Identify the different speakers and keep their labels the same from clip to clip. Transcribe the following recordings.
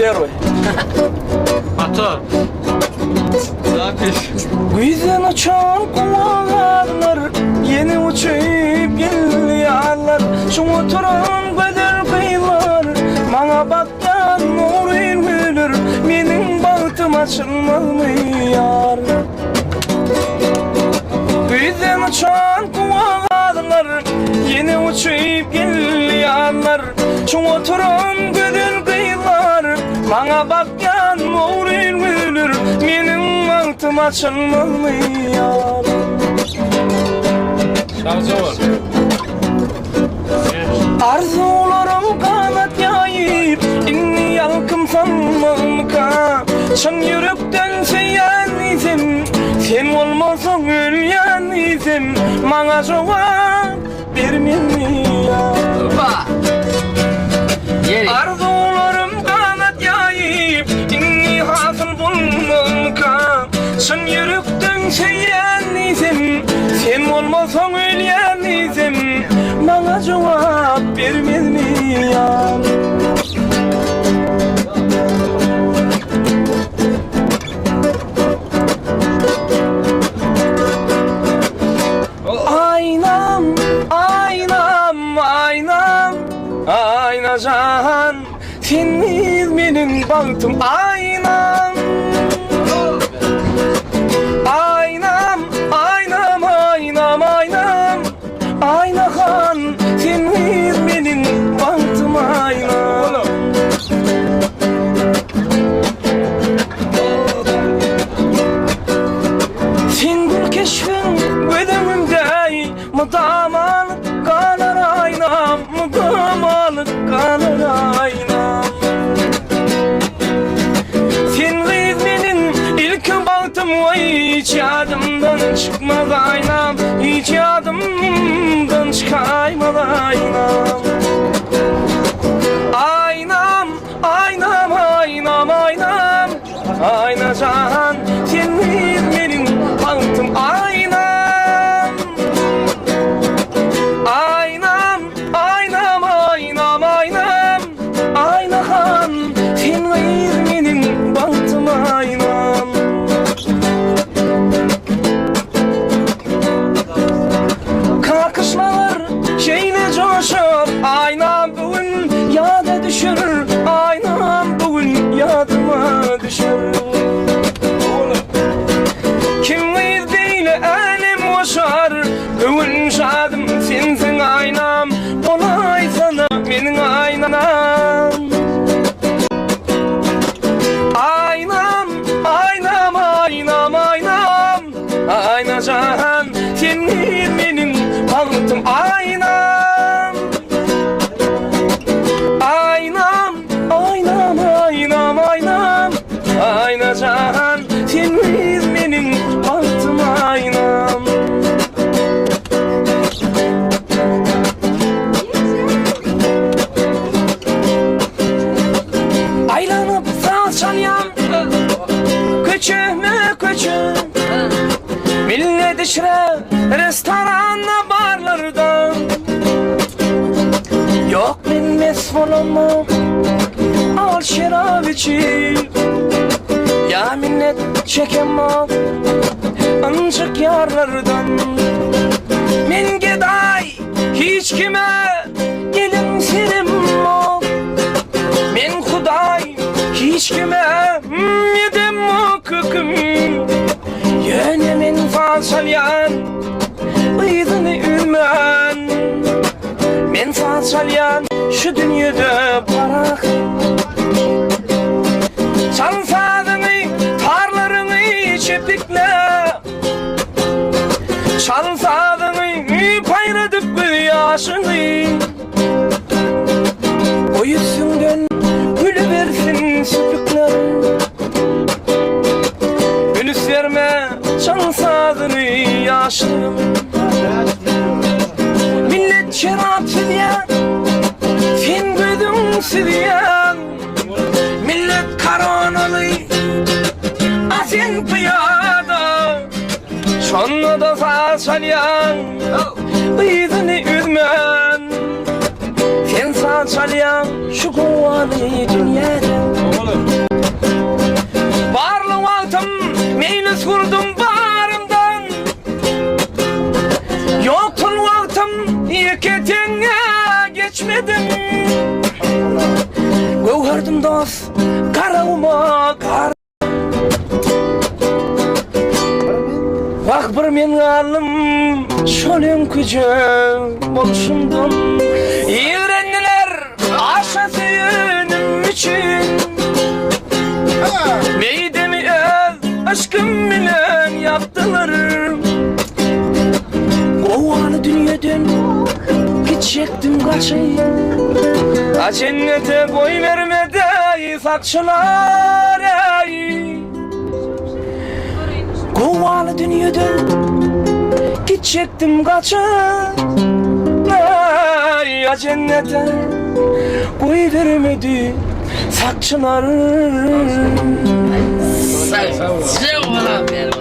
Speaker 1: Первый.
Speaker 2: Мотор. Запись.
Speaker 1: Güzel uçan kumanlar, yeni uçup geliyorlar. Şu oturan bedel kıyılar, bana bakyan nurin gülür. Benim bahtım açılmıyor. Güzel uçan kumanlar, yeni uçup geliyorlar. Şu oturan bedel kıyılar, bana bakyan nurin gülür. Benim bahtım açılmıyor.
Speaker 2: Şarjı var.
Speaker 1: Arzularım kanat yayıp inni yalkım sanmam ka. Çın yürekten seyen izim, sen olmasan ölyen izim. Bana cevap vermiyor. Arzularım kanat yayıp inni hasıl bulmam ka. Çın yürekten seyen izim, sen olmasan ölyen izim. Bana cevap vermez mi ya? Aynam, aynam, aynam, ayna can. Sensiz benim bahtım aynam. Aynam, aynam, aynam, aynam, ayna kan. Sensiz benim bahtım aynam. Sen gül keşfin gödümümde, mıdamalık kanar aynam, mıdamalık kanar aynam. Sensiz benim ilk bahtım, hiç yadımdan çıkmaz aynam, hiç yadımdan çıkaymaz aynam. Aynam, aynam, aynam, aynam, ayna can. Sensiz benim bahtım aynam. Aynam, aynam, aynam, aynam, ayna kan. Sensiz benim bahtım aynam. Kakışmalar şeyle coşur, aynam bugün yada düşürür, aynam bugün yadıma düşürür. Kimliyiz değil elim boşar, bugün şadım sensin aynam. Olay sana benim aynam. Aynam, aynam, aynam, aynam, ayna can. Sensiz benim bahtım aynam. Aynam, aynam, aynam, aynam, ayna can. Sensiz benim bahtım aynam. Aylanıp salçalyam, köçüme köçüm. Millet işre restoranda barlardan. Yok bilmez olamam, al şarap içip. Ya minnet çekemem ancak yarlardan. Men geday hiç kime gelin serim o. Men kuday hiç kime yedim o kıkım. Yöne men falsalyan ıydını ülmen. Men falsalyan şu dünyada parak. Çalsadını tarlarını çepikle, çalsadını payladık bir yaşını. O yüzünden gülü versin süpükler. Gülüs verme çalsadını yaşını. Millet şarap südyen, sen gödün südyen. Millet karanalı, asen piyada. Şonda da salçalyan, ıydını üzmen. Sen salçalyan şu kuvali dünyada. Meyli surdum bağrımdan. Yoktun vaktim yeketine geçmedim. Gövherdim dost karavuma kar. Vak bir men alım şolen kücüm oluşumdan. Evrendiler aşa suyunum için. Meydemi öz aşkım bilen yaptılar. Kovalı dünyadan gidecektim kaçayım. Cennete boy vermedi sakçılar ey. Kovalı dünyadan gidecektim kaçayım. Ay cennete boy vermedi sakçılar.
Speaker 3: Sağ ol benim.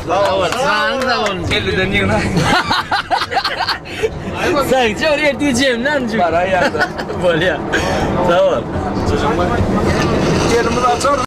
Speaker 3: Sağ ol. Sağ ol.
Speaker 1: Elden yığına.
Speaker 3: Sen oraya diyeceğim lan.
Speaker 1: Para yerde.
Speaker 3: Böyle ya. Sağ ol.
Speaker 1: Yerimizi açar.